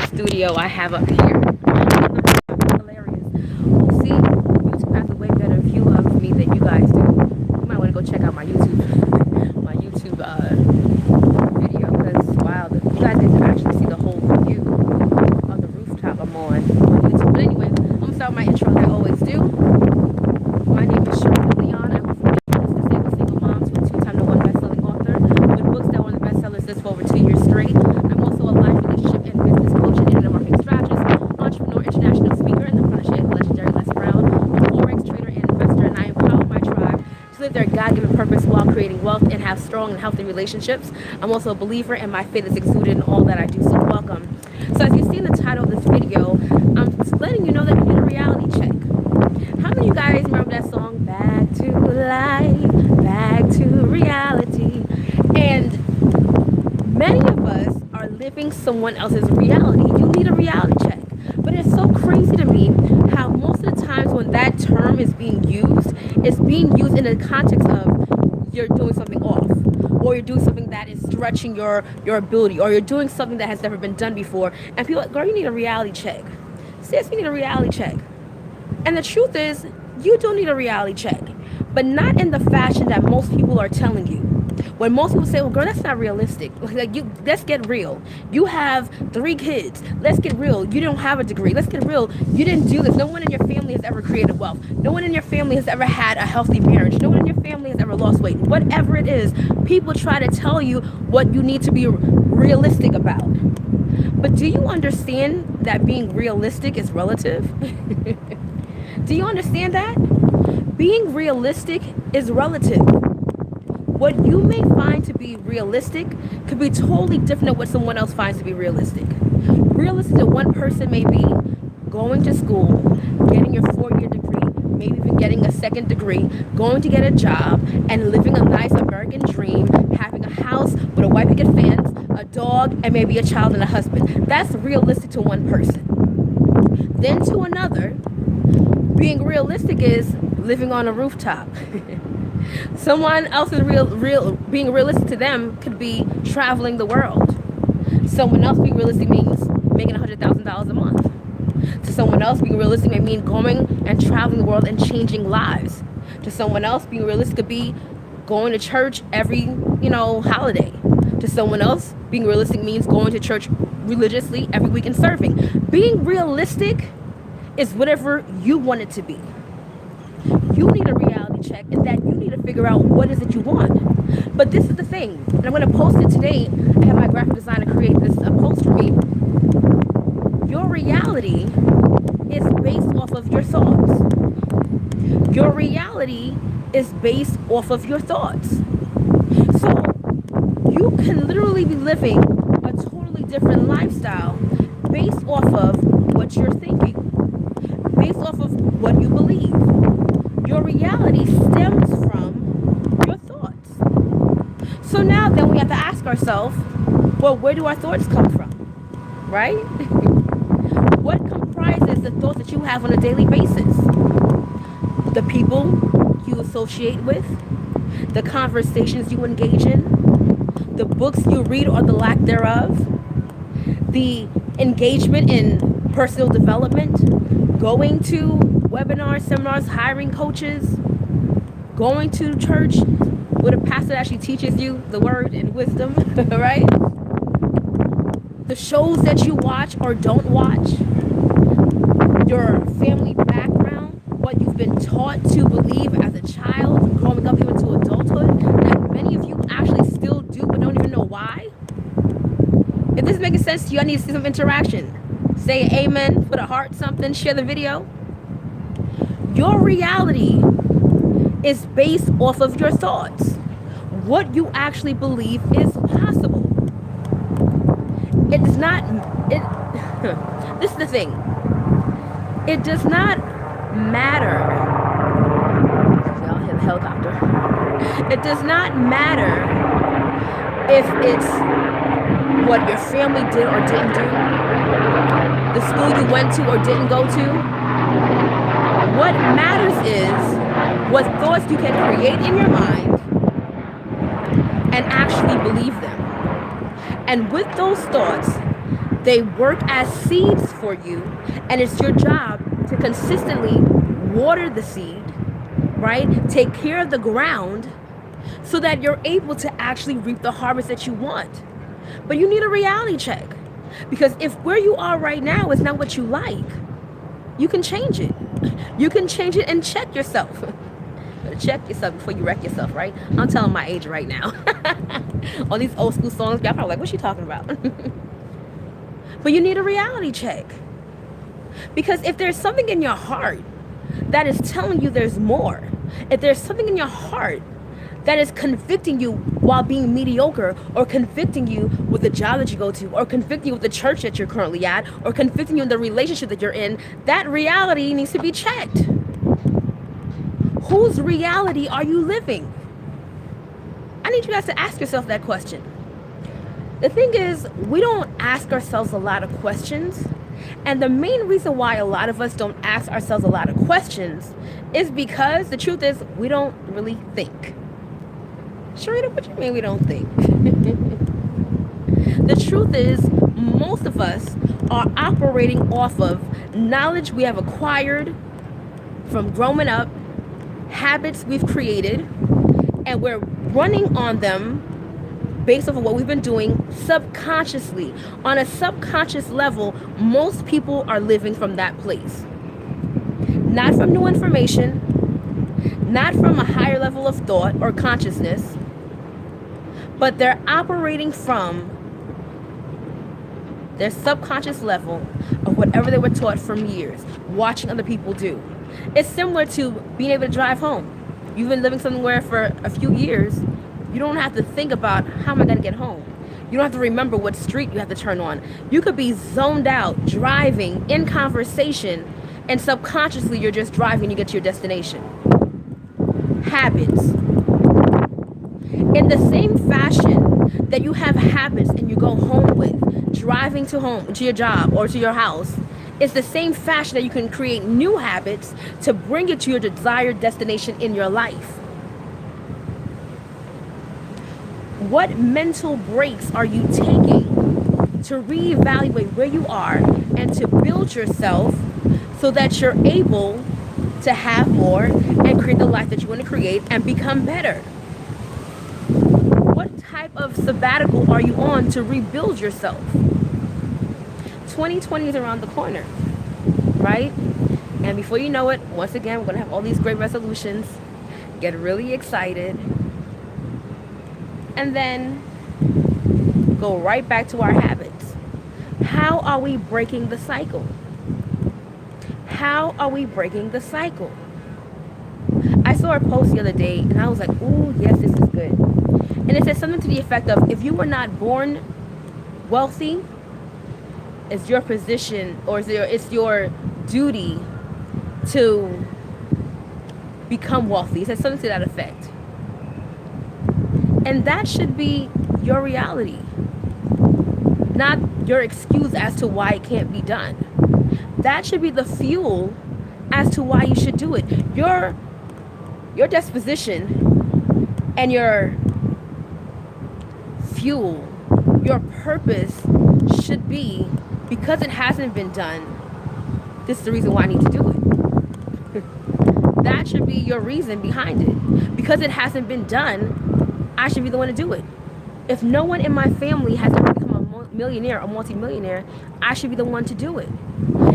studio I have up here. Hilarious. Oh, see, YouTube has a way better view of me than you guys do. You might want to go check out my YouTube, video, because wow, you guys get to actually see the whole view of the rooftop I'm on YouTube. But anyway, I'm gonna start my intro as I always do. My name is Shirley Leon. I'm a disabled single mom to a two-time #1 best-selling author with books that won the bestsellers list for over 2 years straight. I'm also a life, relationship, and business coach and internet marketing strategist, entrepreneur, international speaker, and the protege of legendary Les Brown, forex trader and investor. And I empower my tribe to live their God-given purpose while creating wealth and have strong and healthy relationships. I'm also a believer, and my faith is exuded in all that I do. So welcome. So as you see in the title of this video, I'm letting you know that you need a reality check. How many of you guys remember that song, Back to Life, Back to Reality? And many of us are living someone else's reality. You need a reality check. But it's so crazy to me how most of the times when that term is being used, it's being used in the context of you're doing something off, or you're doing something that is stretching your ability, or you're doing something that has never been done before. And people are like, girl, you need a reality check. Sis, you need a reality check. And the truth is, you do need a reality check, but not in the fashion that most people are telling you. When most people say, well, girl, that's not realistic. Let's get real. You have 3 kids. Let's get real. You don't have a degree. Let's get real. You didn't do this. No one in your family has ever created wealth. No one in your family has ever had a healthy marriage. No one in your family has ever lost weight. Whatever it is, people try to tell you what you need to be realistic about. But do you understand that being realistic is relative? Do you understand that? Being realistic is relative. What you may find to be realistic could be totally different than what someone else finds to be realistic. Realistic to one person may be going to school, getting your 4-year degree, maybe even getting a 2nd degree, going to get a job, and living a nice American dream, having a house with a white picket fence, a dog, and maybe a child and a husband. That's realistic to one person. Then to another, being realistic is living on a rooftop. Someone else's being realistic to them could be traveling the world. Someone else being realistic means making $100,000 a month. To someone else, being realistic may mean going and traveling the world and changing lives. To someone else, being realistic could be going to church every, holiday. To someone else, being realistic means going to church religiously every week and serving. Being realistic is whatever you want it to be. You need a reality check, and that you need to figure out what is it you want. But this is the thing, and I'm going to post it today. I have my graphic designer create this post for me. Your reality is based off of your thoughts. Your reality is based off of your thoughts. So you can literally be living a totally different lifestyle based off of what you're thinking, based off of what you believe. Your reality stems from your thoughts. So now then we have to ask ourselves, well, where do our thoughts come from? Right? What comprises the thoughts that you have on a daily basis? The people you associate with, the conversations you engage in, the books you read or the lack thereof, the engagement in personal development, going to webinars, seminars, hiring coaches, going to church with a pastor that actually teaches you the word and wisdom, right? The shows that you watch or don't watch, your family background, what you've been taught to believe as a child, growing up even to adulthood, that many of you actually still do but don't even know why. If this is making sense to you, I need to see some interaction. Say amen, put a heart, something, share the video. Your reality is based off of your thoughts. What you actually believe is possible. It does not, this is the thing. It does not matter. Y'all hear the helicopter. It does not matter if it's what your family did or didn't do, the school you went to or didn't go to. What matters is what thoughts you can create in your mind and actually believe them. And with those thoughts, They work as seeds for you, and it's your job to consistently water the seed, right? Take care of the ground so that you're able to actually reap the harvest that you want. But you need a reality check. Because if where you are right now is not what you like, you can change it. You can change it and check yourself. Check yourself before you wreck yourself, right? I'm telling my age right now. All these old school songs, y'all probably like, what's she talking about? But you need a reality check. Because if there's something in your heart that is telling you there's more, if there's something in your heart that is convicting you while being mediocre, or convicting you with the job that you go to, or convicting you with the church that you're currently at, or convicting you in the relationship that you're in, that reality needs to be checked. Whose reality are you living? I need you guys to ask yourself that question. The thing is, we don't ask ourselves a lot of questions. And the main reason why a lot of us don't ask ourselves a lot of questions is because the truth is we don't really think. Sharita, what do you mean we don't think? The truth is, most of us are operating off of knowledge we have acquired from growing up, habits we've created, and we're running on them based off of what we've been doing subconsciously. On a subconscious level, most people are living from that place. Not from new information, not from a higher level of thought or consciousness, but they're operating from their subconscious level of whatever they were taught from years, watching other people do. It's similar to being able to drive home. You've been living somewhere for a few years. You don't have to think about how am I going to get home. You don't have to remember what street you have to turn on. You could be zoned out, driving, in conversation, and subconsciously you're just driving, you get to your destination. Habits. In the same fashion that you have habits and you go home with, driving to your job or to your house, it's the same fashion that you can create new habits to bring you to your desired destination in your life. What mental breaks are you taking to reevaluate where you are and to build yourself so that you're able to have more and create the life that you want to create and become better? What type of sabbatical are you on to rebuild yourself? 2020 is around the corner, right? And before you know it, once again, we're going to have all these great resolutions, get really excited, and then go right back to our habits. How are we breaking the cycle? How are we breaking the cycle? I saw a post the other day and I was like, ooh, yes, this is good. And it said something to the effect of, if you were not born wealthy, it's your position, or it's your duty to become wealthy. It said something to that effect. And that should be your reality, not your excuse as to why it can't be done. That should be the fuel as to why you should do it. Your disposition and your fuel, your purpose should be, because it hasn't been done, this is the reason why I need to do it. That should be your reason behind it. Because it hasn't been done, I should be the one to do it. If no one in my family has ever become a millionaire or multimillionaire, I should be the one to do it.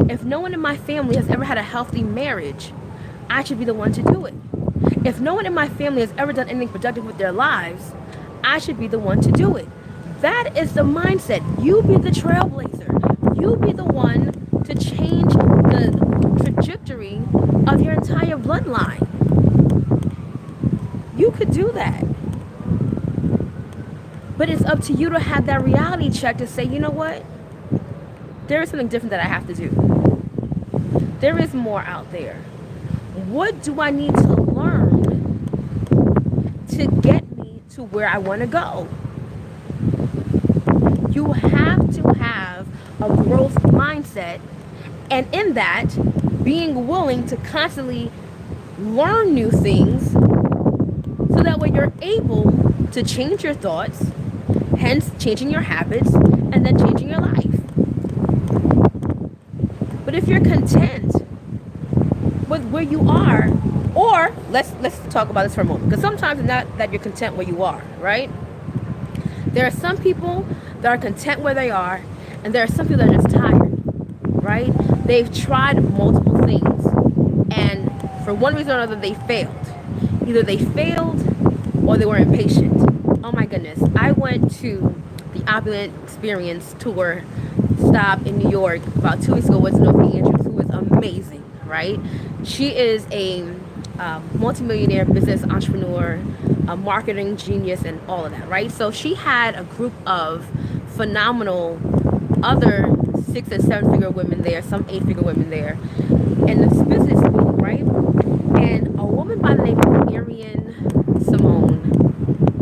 If no one in my family has ever had a healthy marriage, I should be the one to do it. If no one in my family has ever done anything productive with their lives, I should be the one to do it. That is the mindset. You be the trailblazer. You be the one to change the trajectory of your entire bloodline. You could do that. But it's up to you to have that reality check to say, you know what? There is something different that I have to do. There is more out there. What do I need to learn to get me to where I want to go? You have to have a growth mindset, and in that, being willing to constantly learn new things so that way you're able to change your thoughts, hence changing your habits, and then changing your life. But if you're content with where you are, or let's talk about this for a moment, because sometimes it's not that you're content where you are, right? There are some people that are content where they are, and there are some people that are just tired, right? They've tried multiple things, and for one reason or another, they failed. Either they failed or they were impatient. Oh my goodness. I went to the Opulent Experience tour stop in New York about 2 weeks ago with Sophie Andrews, who was amazing, right? She is a multimillionaire business entrepreneur, a marketing genius, and all of that, right? So she had a group of phenomenal other 6 and 7 figure women there, some 8 figure women there, and this business meeting, right? And a woman by the name of Arian Simone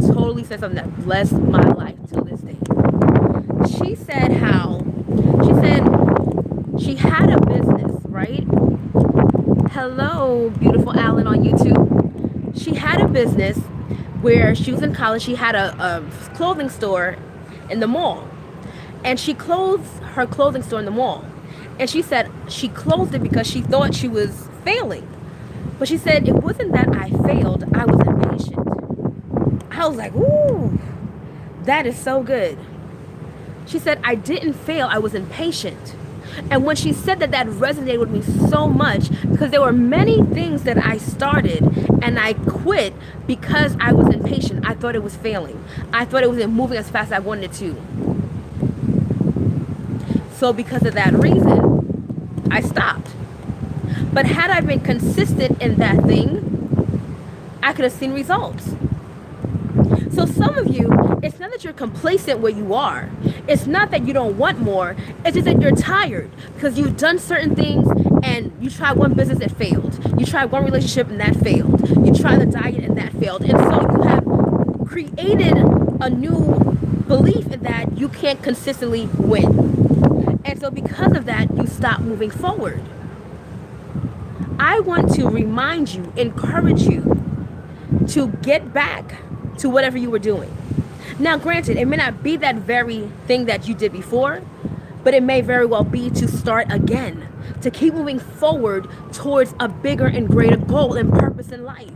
totally said something that blessed my life till this day. She said she had a business, right? Hello, beautiful Alan on YouTube. She had a business where she was in college. She had a clothing store in the mall, and she closed her clothing store in the mall. And she said she closed it because she thought she was failing. But she said it wasn't that I failed, I was impatient. I was like, ooh, that is so good. She said, I didn't fail, I was impatient. And when she said that, that resonated with me so much, because there were many things that I started and I quit because I was impatient. I thought it was failing. I thought it wasn't moving as fast as I wanted it to. So because of that reason, I stopped. But had I been consistent in that thing, I could have seen results. So some of you, it's not that you're complacent where you are. It's not that you don't want more. It's just that you're tired because you've done certain things, and you tried one business, it failed. You tried one relationship and that failed. You tried the diet and that failed. And so you have created a new belief in that you can't consistently win. And so because of that, you stop moving forward. I want to remind you, encourage you to get back to whatever you were doing. Now, granted, it may not be that very thing that you did before, but it may very well be to start again, to keep moving forward towards a bigger and greater goal and purpose in life.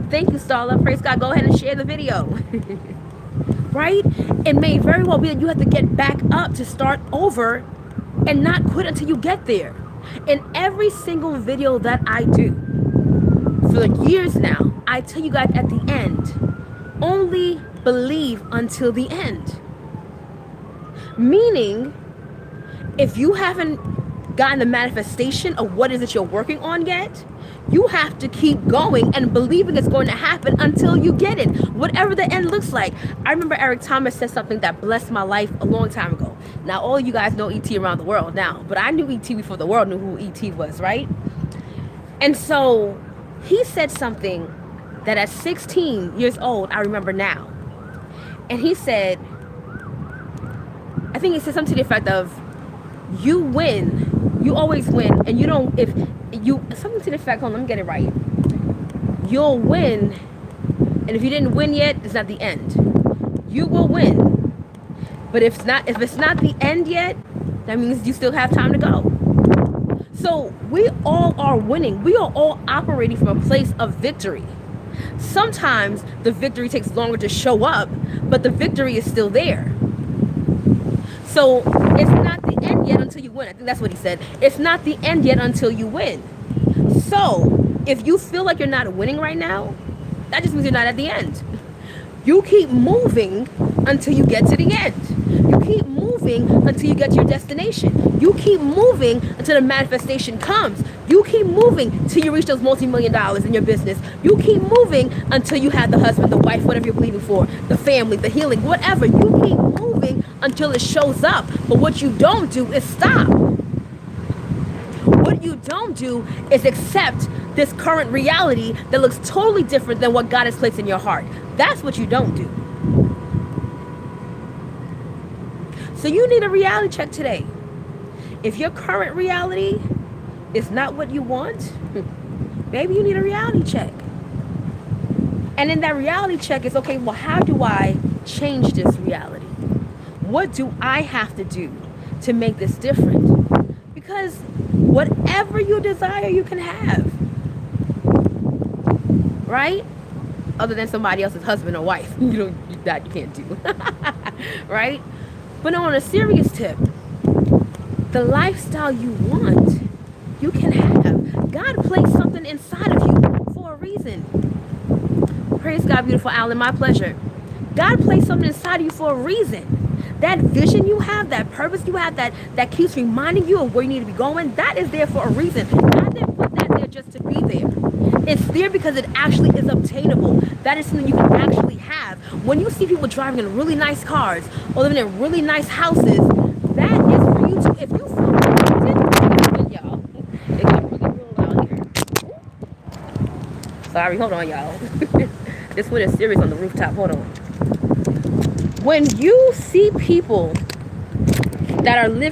Thank you, Starla. Praise God. Go ahead and share the video. Right? It may very well be that you have to get back up to start over and not quit until you get there. In every single video that I do, for years now, I tell you guys at the end, only believe until the end. Meaning, if you haven't gotten the manifestation of what is it you're working on yet, you have to keep going and believing it's going to happen until you get it, whatever the end looks like. I remember Eric Thomas said something that blessed my life a long time ago. Now, all you guys know E.T. around the world now, but I knew E.T. before the world knew who E.T. was, right? And so he said something that at 16 years old, I remember now. And he said, I think he said something to the effect of, you win, you always win, and you don't, if you, something to the effect, hold on, let me get it right. You'll win, and if you didn't win yet, it's not the end. You will win. But if it's not the end yet, that means you still have time to go. So we all are winning. We are all operating from a place of victory. Sometimes the victory takes longer to show up, but the victory is still there. So it's not the end yet until you win. I think that's what he said. It's not the end yet until you win. So if you feel like you're not winning right now, that just means you're not at the end. You keep moving until you get to the end. You keep moving until you get to your destination. You keep moving until the manifestation comes. You keep moving till you reach those multi-million dollars in your business. You keep moving until you have the husband, the wife, whatever you're believing for, the family, the healing, whatever. You keep moving until it shows up. But what you don't do is stop. What you don't do is accept this current reality that looks totally different than what God has placed in your heart. That's what you don't do. So you need a reality check today. If your current reality is not what you want, maybe you need a reality check. And in that reality check, it's okay, well, how do I change this reality? What do I have to do to make this different? Because whatever you desire, you can have. Right? Other than somebody else's husband or wife. That you can't do. Right? But on a serious tip, the lifestyle you want, you can have. God placed something inside of you for a reason. Praise God, beautiful Alan, my pleasure. God placed something inside of you for a reason. That vision you have, that purpose you have, that keeps reminding you of where you need to be going, that is there for a reason. God didn't put that there just to be there. It's there because it actually is obtainable. That is something you can actually have. When you see people driving in really nice cars or living in really nice houses, that is for you too. If you feel connected, y'all, it got really real out here. Sorry, hold on, y'all. This one is serious on the rooftop. Hold on. When you see people that are living